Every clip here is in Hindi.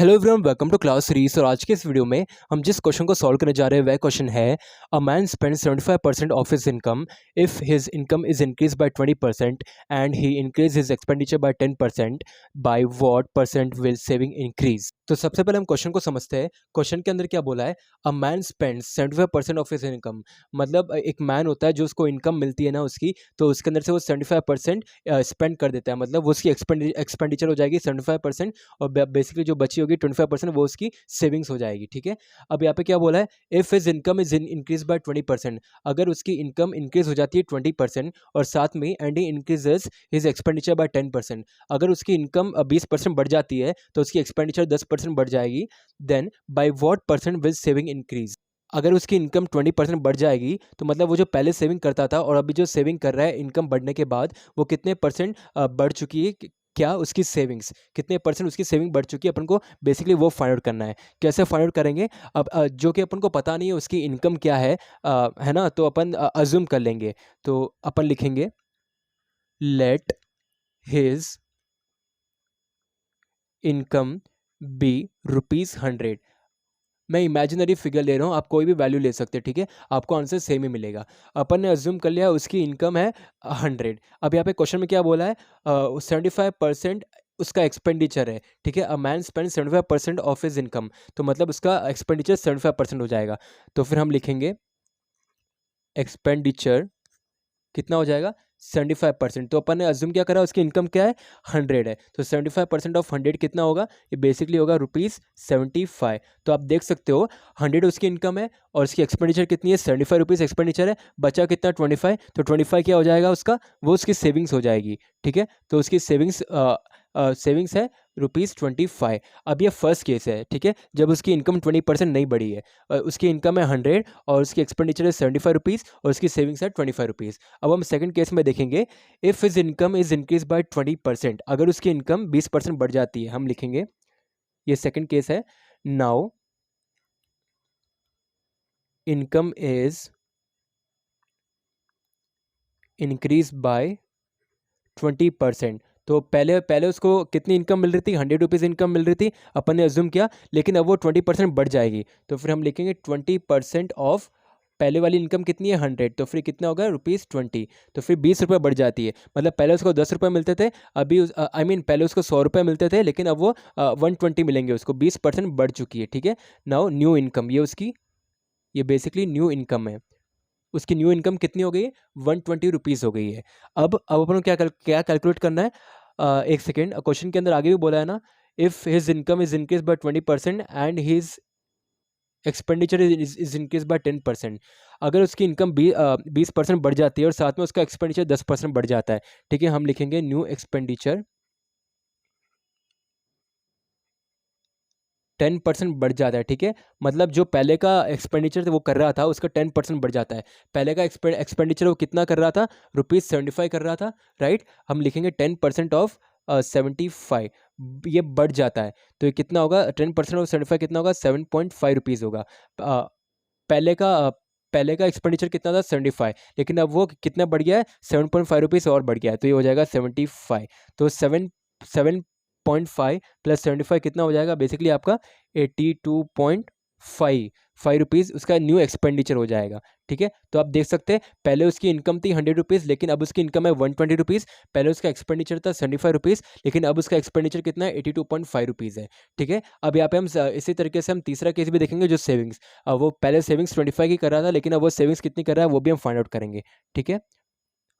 Hello everyone, welcome to class series. और आज के इस वीडियो में हम जिस क्वेश्चन को सॉल्व करने जा रहे हैं वह क्वेश्चन है a man spend 75% of his income if his income is increase by 20% and he increase his expenditure bye 10%, bye what percent will saving increase. तो सबसे पहले हम क्वेश्चन को समझते हैं। क्वेश्चन के अंदर क्या बोला है, a man spend 75% of his income. मतलब एक मैन होता है जो उसको इनकम मिलती है ना उसकी, तो उसके अंदर से वो 75% स्पेंड कर देता है। मतलब वो उसकी एक्सपेंडिचर हो जाएगी 75% और बेसिकली जो बची होगी 25% वो उसकी सेविंग्स हो जाएगी। ठीक है, अब यहाँ पे क्या बोला है, if his income is increase by 20%। अगर उसकी इनकम इंक्रीज हो जाती है 20% और साथ में and he increases his expenditure bye 10%। अगर उसकी इनकम 20% बढ़ जाती है तो उसकी एक्सपेंडिचर 10% बढ़ जाएगी। Then by what percent will saving increase. अगर उसकी इनकम 20% बढ़ जाएगी तो मतलब वो जो पहले सेविंग करता था और अभी जो सेविंग कर रहा है इनकम बढ़ने के बाद, वो कितने परसेंट बढ़ चुकी है, क्या उसकी सेविंग्स कितने परसेंट उसकी सेविंग बढ़ चुकी है, अपन को बेसिकली वो फाइंड आउट करना है। कैसे फाइंड आउट करेंगे, अब जो कि अपन को पता नहीं है उसकी इनकम क्या है, है ना, तो अपन अज्यूम कर लेंगे। तो अपन लिखेंगे लेट हिज इनकम बी ₹100। मैं इमेजिनरी फिगर ले रहा हूँ, आप कोई भी वैल्यू ले सकते हैं। ठीक है, आपको आंसर सेम ही मिलेगा। अपन ने अज्यूम कर लिया उसकी इनकम है 100। अब यहाँ पे क्वेश्चन में क्या बोला है, 75% उसका एक्सपेंडिचर है। ठीक है, a man spend 75% of his income, तो मतलब उसका एक्सपेंडिचर 75% हो जाएगा। तो फिर हम लिखेंगे एक्सपेंडिचर कितना हो जाएगा, 75%। तो अपन ने अज्यूम क्या करा, उसकी इनकम क्या है, 100 है, तो 75% ऑफ 100 कितना होगा, ये बेसिकली होगा ₹75। तो आप देख सकते हो 100 उसकी इनकम है और उसकी एक्सपेंडिचर कितनी है, ₹75 एक्सपेंडिचर है, बचा कितना 25। तो 25 क्या हो जाएगा उसका, वो उसकी सेविंग्स हो जाएगी। ठीक है, तो उसकी सेविंग्स है ₹25। अब ये फर्स्ट केस है। ठीक है, जब उसकी इनकम 20% नहीं बढ़ी है, उसकी इनकम है 100 और उसकी एक्सपेंडिचर है ₹75 और उसकी सेविंग्स है ₹25। अब हम सेकंड केस में देखेंगे, if his income is increase by 20%। अगर उसकी इनकम 20% बढ़ जाती है, हम लिखेंगे, ये सेकंड केस है। Now income is increase by 20%। तो पहले पहले उसको कितनी इनकम मिल रही थी, ₹100 इनकम मिल रही थी, अपन ने अज्यूम किया, लेकिन अब वो 20% बढ़ जाएगी। तो फिर हम लिखेंगे 20% ऑफ पहले वाली इनकम कितनी है, 100, तो फिर कितना होगा, ₹20। तो फिर ₹20 बढ़ जाती है। मतलब पहले उसको ₹10 मिलते थे, अभी आई मीन पहले उसको ₹100 मिलते थे, लेकिन अब वो 120 मिलेंगे उसको, 20% बढ़ चुकी है। ठीक है, नाउ न्यू इनकम, ये उसकी, ये बेसिकली न्यू इनकम है। उसकी न्यू इनकम कितनी हो गई है, ₹120 हो गई है। अब अपन को क्या कैलकुलेट करना है, एक सेकेंड, क्वेश्चन के अंदर आगे भी बोला है ना, if his income is increase by 20% and his expenditure is increase by 10%। अगर उसकी इनकम 20% बढ़ जाती है और साथ में उसका एक्सपेंडिचर 10% बढ़ जाता है। ठीक है, हम लिखेंगे न्यू एक्सपेंडिचर 10% बढ़ जाता है। ठीक है, मतलब जो पहले का एक्सपेंडिचर वो कर रहा था उसका 10% बढ़ जाता है। पहले का एक्सपेंडिचर वो कितना कर रहा था, ₹75 कर रहा था, राइट। हम लिखेंगे 10% ऑफ 75, ये बढ़ जाता है। तो ये कितना होगा, 10% ऑफ 75 कितना होगा, ₹7.5 होगा। अ, पहले का अ, पहले का एक्सपेंडिचर कितना था, 75, लेकिन अब वो कितना बढ़ गया है, ₹7.5 और बढ़ गया है, तो ये हो जाएगा 75। तो 7.5 प्लस 75 कितना हो जाएगा, बेसिकली आपका 82.5 उसका न्यू एक्सपेंडिचर हो जाएगा। ठीक है, तो आप देख सकते हैं पहले उसकी इनकम थी ₹100, लेकिन अब उसकी इनकम है ₹120। पहले उसका एक्सपेंडिचर था ₹75, लेकिन अब उसका एक्सपेंडिचर कितना है, ₹82.5 है। ठीक है, अब यहाँ पे हम इसी तरीके से हम तीसरा केस भी देखेंगे, जो सेविंग्स, वो पहले सेविंग्स 25 की कर रहा था, लेकिन अब वो सेविंग्स कितनी कर रहा है वो भी हम फाइंड आउट करेंगे। ठीक है,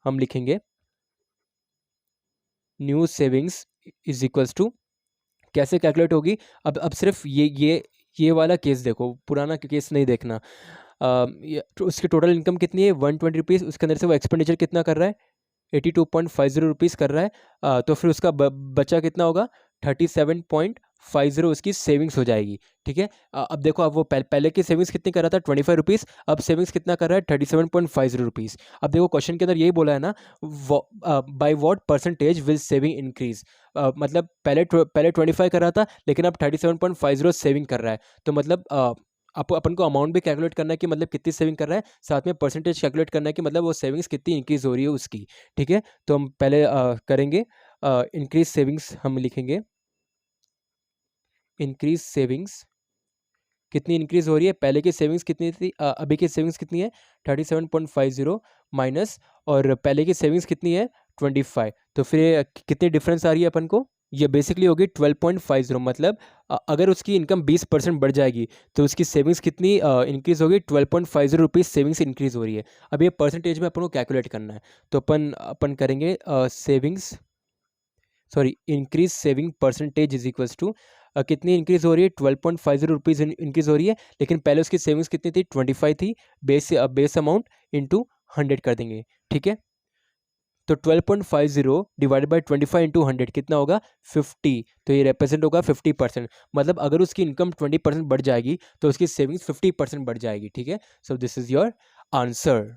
हम लिखेंगे new savings is equals to, कैसे कैलकुलेट होगी, अब सिर्फ ये वाला केस देखो, पुराना केस नहीं देखना। तो उसकी टोटल इनकम कितनी है, ₹120, उसके अंदर से वो एक्सपेंडिचर कितना कर रहा है, ₹82.50 कर रहा है। तो फिर उसका बचा कितना होगा, 37.50 उसकी सेविंग्स हो जाएगी। ठीक है, अब देखो, अब वो पहले की सेविंग्स कितनी कर रहा था, ₹25, अब सेविंग्स कितना कर रहा है, ₹37.50। अब देखो क्वेश्चन के अंदर यही बोला है ना, by what percentage will saving increase. मतलब पहले 25 कर रहा था, लेकिन अब 37.50 सेविंग कर रहा है। तो मतलब अपन को अमाउंट भी कैलकुलेट करना है कि मतलब कितनी सेविंग कर रहा है, साथ में परसेंटेज कैलकुलेट करना है कि मतलब वो सेविंग्स कितनी इंक्रीज हो रही है उसकी। ठीक है, तो हम पहले करेंगे इंक्रीज सेविंग्स, हम लिखेंगे इंक्रीज सेविंग्स कितनी इंक्रीज हो रही है, पहले की सेविंग्स कितनी थी, अभी की सेविंग्स कितनी है 37.50 माइनस, और पहले की सेविंग्स कितनी है 25, तो फिर कितनी डिफरेंस आ रही है अपन को, ये बेसिकली होगी 12.50, मतलब अगर उसकी इनकम 20% बढ़ जाएगी तो उसकी सेविंग्स कितनी इंक्रीज होगी 12.50 रुपीज़ सेविंग्स इंक्रीज हो रही है। अब ये परसेंटेज में अपन को कैलकुलेट करना है, तो अपन करेंगे savings sorry increase saving percentage is equals to कितनी इंक्रीज हो रही है 12.50 रुपीज़ इंक्रीज हो रही है, लेकिन पहले उसकी सेविंग्स कितनी थी 25 थी, बेस अमाउंट इंटू 100 कर देंगे, ठीक है। तो 12.50 डिवाइड बाई 25 इंटू 100 कितना होगा 50, तो ये रिप्रेजेंट होगा 50%, मतलब अगर उसकी इनकम 20% बढ़ जाएगी तो उसकी सेविंग्स 50% बढ़ जाएगी, ठीक है। So this is your answer.